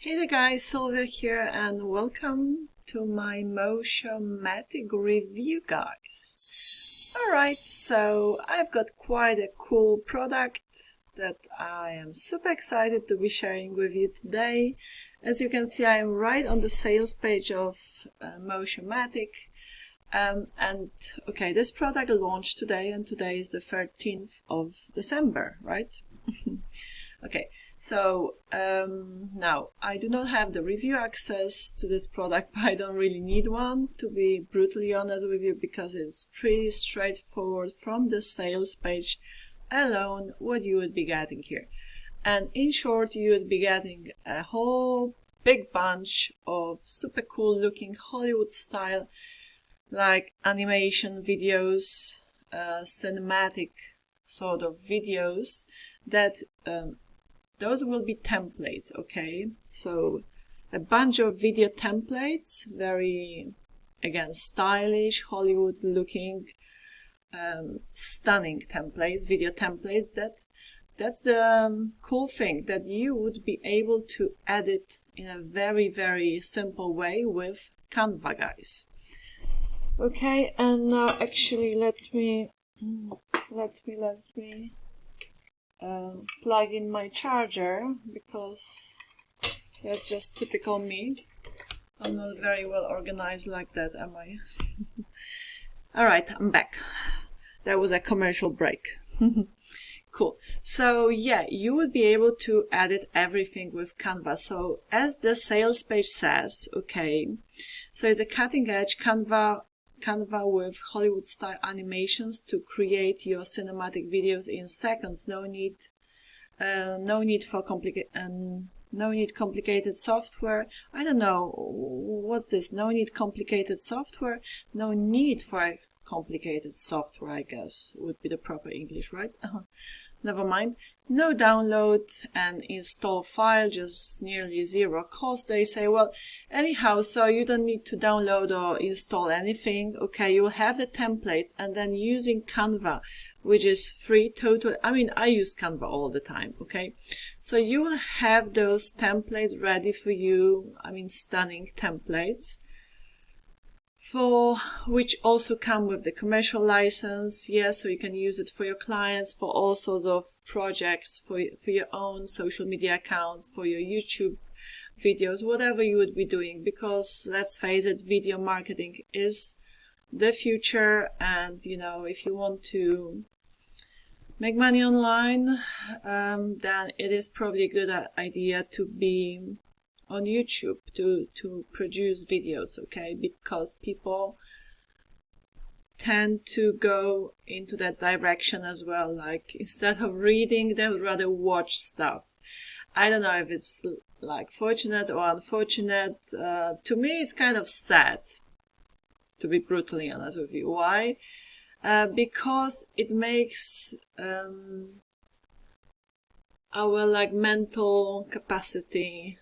Hey there guys, Sylvia here and welcome to my MotioMatic review guys. Alright, so I've got quite a cool product that I am super excited to be sharing with you today. As you can see, I am right on the sales page of MotioMatic. Okay, this product launched today and today is the 13th of December, right? Okay. So now I do not have the review access to this product, but I don't really need one, to be brutally honest with you, because it's pretty straightforward from the sales page alone what you would be getting here. And in short, you would be getting a whole big bunch of super cool looking Hollywood style like animation videos, cinematic sort of videos that those will be templates, okay? So a bunch of video templates, very, again, stylish, Hollywood looking, stunning templates, video templates. That's the cool thing, that you would be able to edit in a very, very simple way with Canva, guys. Okay, and now actually let me plug in my charger, because that's just typical me. I'm not very well organized like that, am I? Alright, I'm back. That was a commercial break. Cool. So yeah, you would be able to edit everything with Canva. So as the sales page says, okay, so it's a cutting edge Canva with Hollywood style animations to create your cinematic videos in seconds. No need complicated software. I don't know what's this. No need complicated software. No need for a complicated software, I guess would be the proper English, right? Never mind. No download and install file, just nearly zero cost. They say, well, anyhow, so you don't need to download or install anything. Okay, you'll have the templates, and then using Canva, which is free total. I mean, I use Canva all the time, okay? So you will have those templates ready for you. I mean, stunning templates, for which also come with the commercial license. Yeah, so you can use it for your clients, for all sorts of projects, for your own social media accounts, for your YouTube videos, whatever you would be doing, because let's face it, video marketing is the future. And you know, if you want to make money online, then it is probably a good idea to be on YouTube, to produce videos, okay? Because people tend to go into that direction as well. Like, instead of reading, they would rather watch stuff. I don't know if it's like fortunate or unfortunate. To me, it's kind of sad, to be brutally honest with you. Why? Because it makes our like mental capacity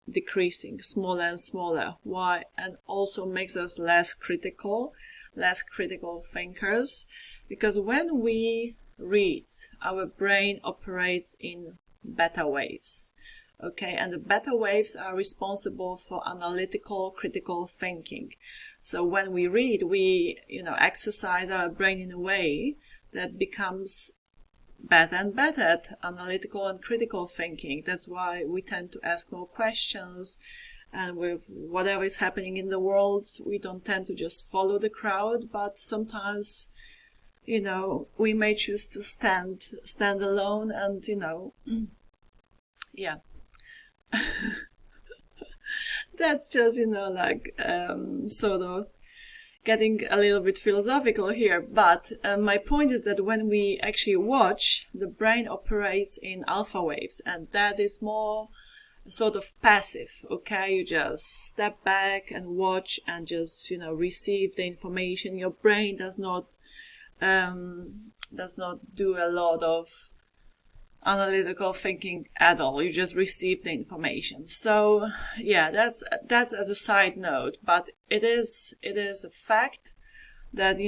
decreasing, smaller and smaller. Why? And also makes us less critical thinkers, because when we read, our brain operates in beta waves, okay? And the beta waves are responsible for analytical, critical thinking. So when we read, we, exercise our brain in a way that becomes better and better at analytical and critical thinking. That's why we tend to ask more questions, and with whatever is happening in the world, we don't tend to just follow the crowd, but sometimes, we may choose to stand alone and, yeah. That's just, sort of getting a little bit philosophical here, but my point is that when we actually watch, the brain operates in alpha waves, and that is more sort of passive, okay? You just step back and watch and just, receive the information. Your brain does not do a lot of analytical thinking at all. You just receive the information. So yeah, that's as a side note, but it is a fact that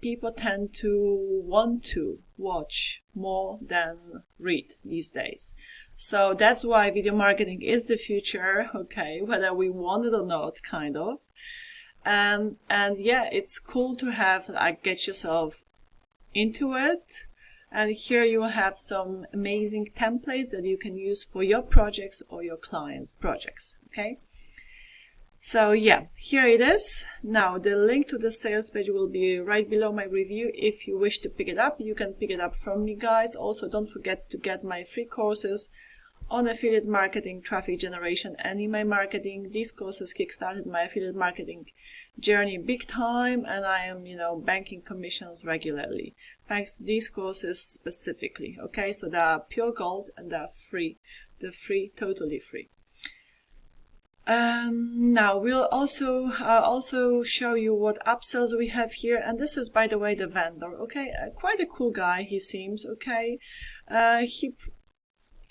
people tend to want to watch more than read these days. So that's why video marketing is the future, okay, whether we want it or not, kind of. And yeah, it's cool to have, like, get yourself into it. And here you will have some amazing templates that you can use for your projects or your clients' projects, okay? So yeah, here it is. Now the link to the sales page will be right below my review. If you wish to pick it up, you can pick it up from me, guys. Also, don't forget to get my free courses on affiliate marketing, traffic generation, and email marketing. These courses kickstarted my affiliate marketing journey big time, and I am, banking commissions regularly thanks to these courses specifically. Okay, so they are pure gold and they're free. They're free, totally free. Now we'll also show you what upsells we have here, and this is, by the way, the vendor. Okay, quite a cool guy he seems. Okay,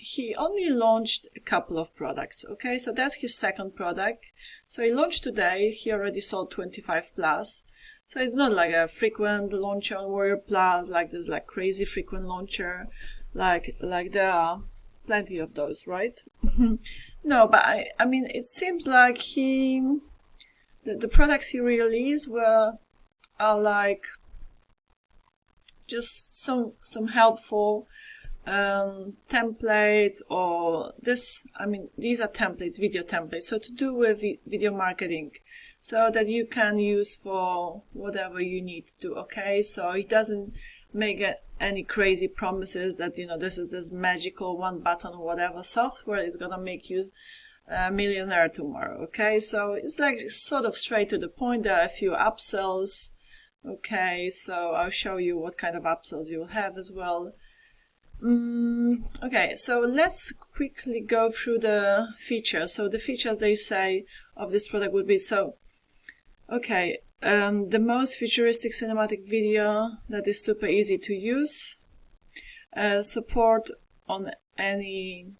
he only launched a couple of products. Okay, so that's his second product. So he launched today. He already sold 25 plus. So it's not like a frequent launcher on Warrior Plus, like this, like crazy frequent launcher, like there are plenty of those, right? No, but I mean, it seems like the products he released are like just some helpful templates, or this, I mean, these are templates, video templates, so to do with video marketing, so that you can use for whatever you need to. Okay, so it doesn't make any crazy promises that, this is this magical one button or whatever software is gonna make you a millionaire tomorrow. Okay, so it's like sort of straight to the point. There are a few upsells. Okay, so I'll show you what kind of upsells you will have as well. Okay, so let's quickly go through the features. So the features they say of this product would be, the most futuristic cinematic video that is super easy to use, support on any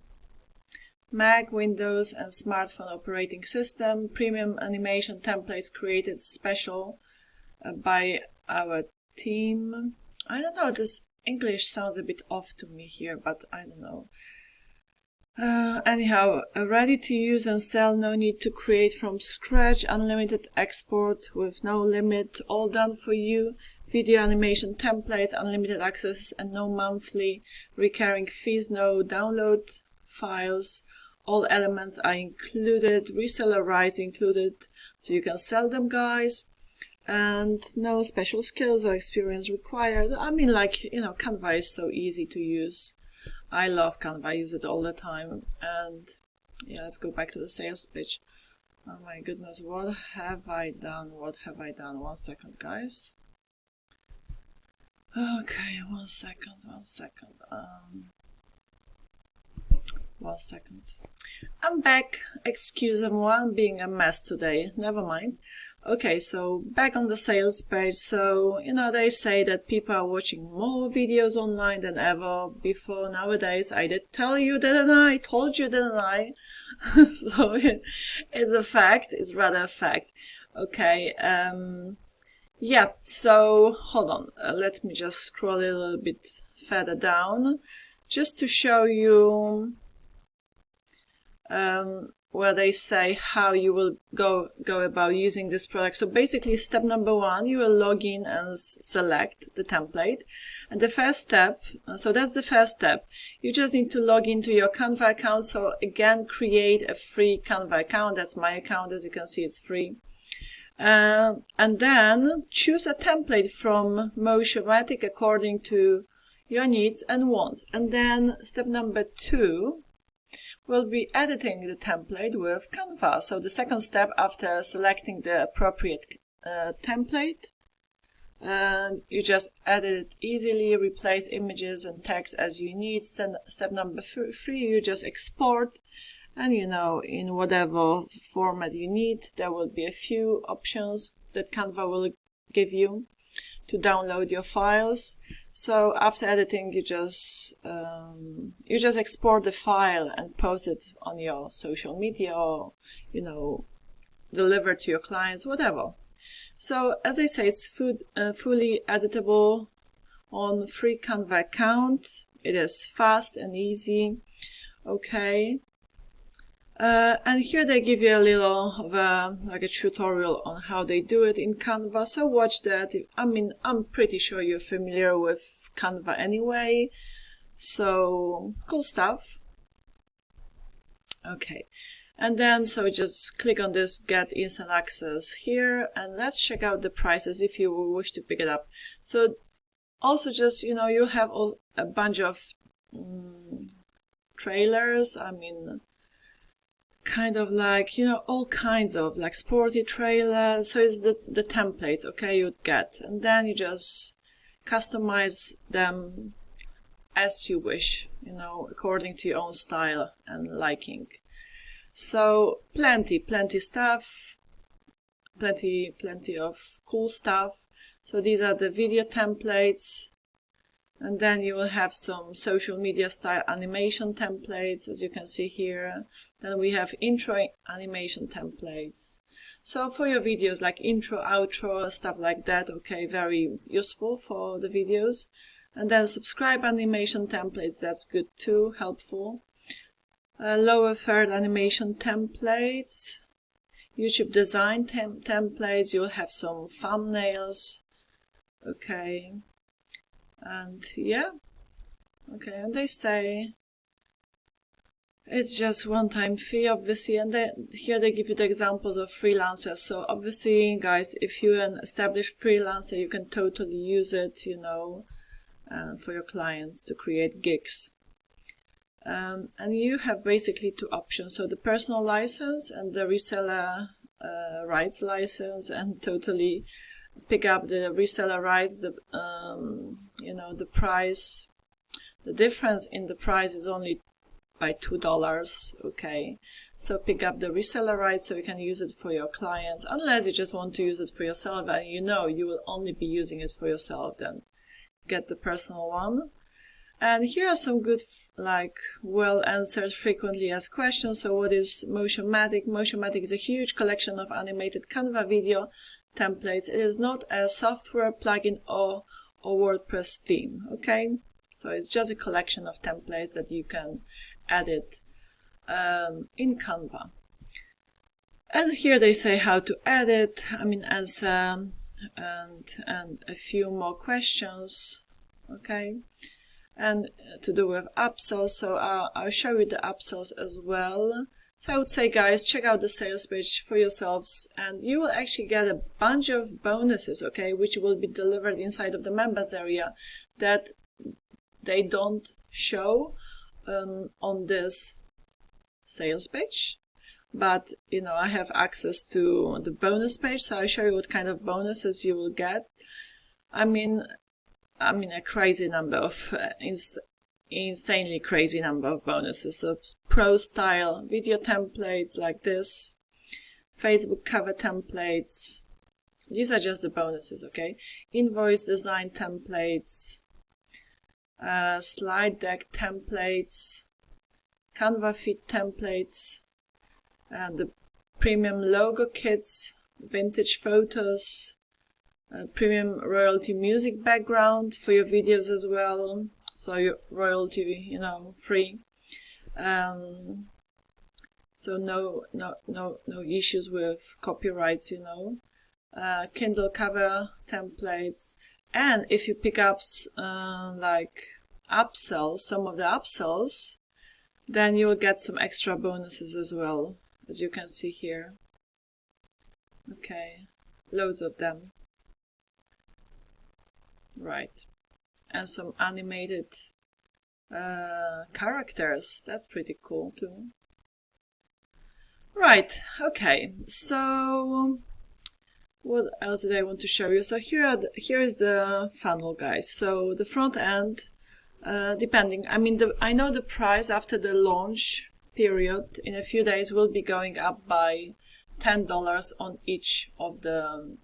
Mac, Windows, and smartphone operating system, premium animation templates created special by our team. I don't know, this English sounds a bit off to me here, but I don't know. Anyhow, ready to use and sell, no need to create from scratch, unlimited export with no limit, all done for you, video animation templates, unlimited access, and no monthly recurring fees, no download files, all elements are included, reseller rights included, so you can sell them, guys. And no special skills or experience required. I mean, like, Canva is so easy to use. I love Canva. I use it all the time. And yeah, let's go back to the sales page. Oh my goodness, what have I done? What have I done? 1 second, guys. Okay, 1 second. 1 second. 1 second. I'm back. Excuse-moi, I'm being a mess today. Never mind. Okay, so back on the sales page. So, they say that people are watching more videos online than ever before nowadays. I did tell you, didn't I? Told you, didn't I? So it's a fact. It's rather a fact. Okay, yeah, so hold on. Let me just scroll a little bit further down just to show you where they say how you will go about using this product. So basically, step number 1, you will log in and select the template. And the first step, so that's the first step. You just need to log into your Canva account. So again, create a free Canva account. That's my account. As you can see, it's free. And then choose a template from MotioMatic according to your needs and wants. And then step number 2, we'll be editing the template with Canva. So the second step, after selecting the appropriate template, you just edit it easily, replace images and text as you need. Step number 3, you just export, and in whatever format you need. There will be a few options that Canva will give you to download your files. So after editing, you just export the file and post it on your social media, or deliver to your clients, whatever. So as I say, it's fully editable on free Canva account. It is fast and easy. Okay. And here they give you a little of like a tutorial on how they do it in Canva. So watch that. I mean, I'm pretty sure you're familiar with Canva anyway. So cool stuff. Okay. And then, so just click on this Get Instant Access here, and let's check out the prices if you wish to pick it up. So also just, you know, you have a bunch of trailers. I mean, kind of like, you know, all kinds of like sporty trailers. So it's the templates, okay, you'd get. And then you just customize them as you wish, you know, according to your own style and liking. So plenty stuff, plenty of cool stuff. So these are the video templates, and then you will have some social media style animation templates, as you can see here. Then we have intro animation templates. So for your videos, like intro, outro, stuff like that, okay, very useful for the videos. And then subscribe animation templates, that's good too, helpful. Lower third animation templates, YouTube design templates, you'll have some thumbnails, okay, and yeah, okay, and they say it's just one-time fee, obviously, and here they give you the examples of freelancers. So obviously, guys, if you're an established freelancer, you can totally use it, you know, for your clients to create gigs. And you have basically two options, so the personal license and the reseller rights license, and totally pick up the reseller rights. You know, the price, the difference in the price is only by $2, okay, so pick up the reseller rights so you can use it for your clients, unless you just want to use it for yourself and you know you will only be using it for yourself, then get the personal one. And here are some good, like, well answered frequently asked questions. So what is MotioMatic? MotioMatic is a huge collection of animated Canva video templates. It is not a software, plugin, or WordPress theme, okay? So it's just a collection of templates that you can edit in Canva. And here they say how to edit, I mean, answer, and a few more questions, okay? And to do with upsells, so I'll show you the upsells as well. So I would say, guys, check out the sales page for yourselves, and you will actually get a bunch of bonuses, okay, which will be delivered inside of the members area that they don't show on this sales page. But, you know, I have access to the bonus page, so I'll show you what kind of bonuses you will get. I mean, a crazy number of, insanely crazy number of bonuses. So pro style video templates like this, Facebook cover templates. These are just the bonuses, okay? Invoice design templates, slide deck templates, Canva feed templates, and the premium logo kits, vintage photos, premium royalty music background for your videos as well, so your royalty, you know, free. So no issues with copyrights, you know. Kindle cover templates, and if you pick up like upsells, some of the upsells, then you will get some extra bonuses as well, as you can see here. Okay, loads of them. Right, and some animated characters, that's pretty cool too. Right, okay, so what else did I want to show you? So here is the funnel, guys. So the front end, depending, I mean, I know the price after the launch period in a few days will be going up by $10 on each of the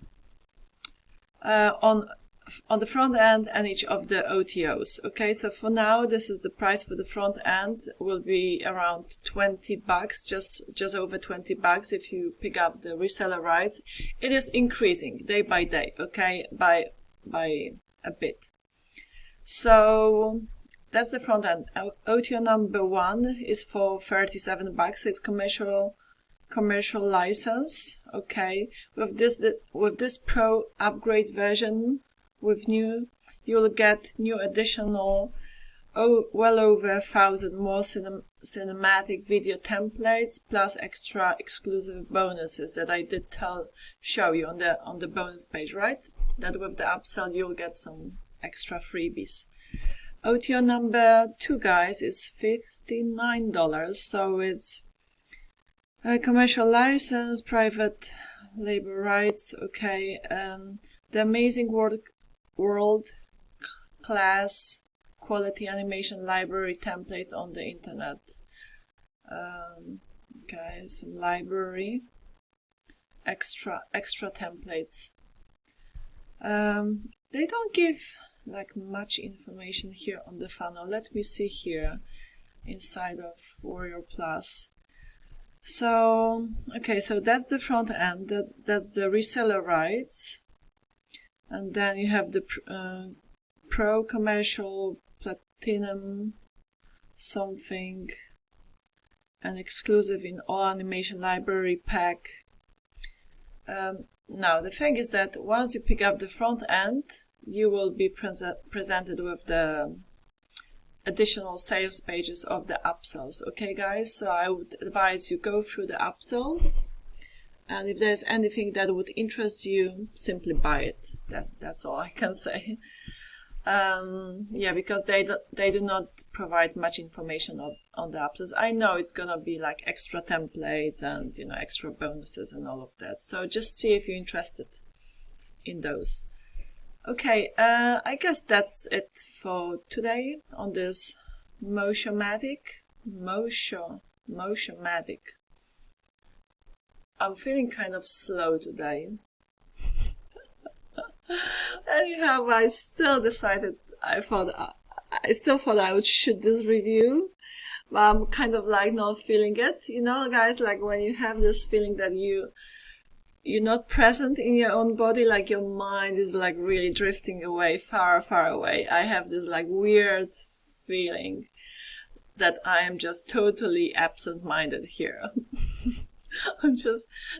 on the front end and each of the OTOs. Okay, so for now, this is the price for the front end, will be around $20, just over $20 if you pick up the reseller rights. It is increasing day by day, okay, by a bit. So that's the front end. OTO number 1 is for $37. It's commercial license. Okay, with this pro upgrade version, you'll get new additional well over 1,000 more cinematic video templates, plus extra exclusive bonuses that I did show you on the bonus page, right? That with the upsell you'll get some extra freebies. OTO number 2, guys, is $59, so it's a commercial license, private labor rights, okay, the amazing world-class quality animation library templates on the internet. Okay, some library, extra templates. They don't give like much information here on the funnel. Let me see here inside of Warrior Plus. So, okay, so that's the front end, that's the reseller rights, and then you have the pro commercial platinum something, and exclusive in all animation library pack. Now the thing is that once you pick up the front end, you will be presented with the additional sales pages of the upsells. Okay, guys, so I would advise you go through the upsells, and if there's anything that would interest you, simply buy it. That's all I can say. Yeah, because they do not provide much information on the upsells. I know it's gonna be like extra templates and extra bonuses and all of that. So just see if you're interested in those. Okay, I guess that's it for today on this MotioMatic. MotioMatic. I'm feeling kind of slow today. Anyhow, I still thought I would shoot this review, but I'm kind of like not feeling it. Guys, like when you have this feeling that you're not present in your own body, like your mind is like really drifting away, far away. I have this like weird feeling that I am just totally absent-minded here.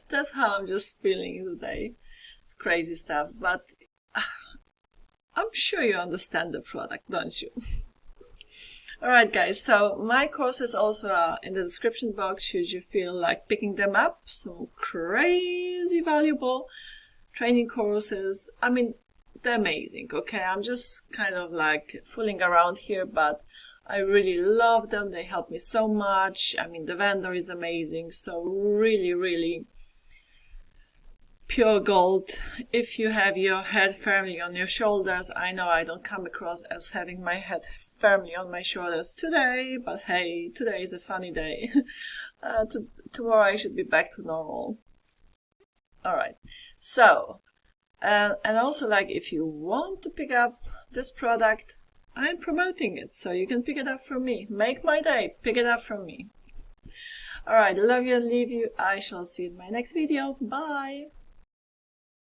That's how I'm just feeling today. It's crazy stuff, but I'm sure you understand the product, don't you? Alright, guys, so my courses also are in the description box should you feel like picking them up. Some crazy valuable training courses. I mean, they're amazing, okay? I'm just kind of like fooling around here, but I really love them. They help me so much. I mean, the vendor is amazing, so really pure gold. If you have your head firmly on your shoulders, I know I don't come across as having my head firmly on my shoulders today, but hey, today is a funny day. Tomorrow I should be back to normal. Alright, so, and also like if you want to pick up this product, I'm promoting it, so you can pick it up from me. Make my day, pick it up from me. Alright, love you and leave you. I shall see you in my next video. Bye!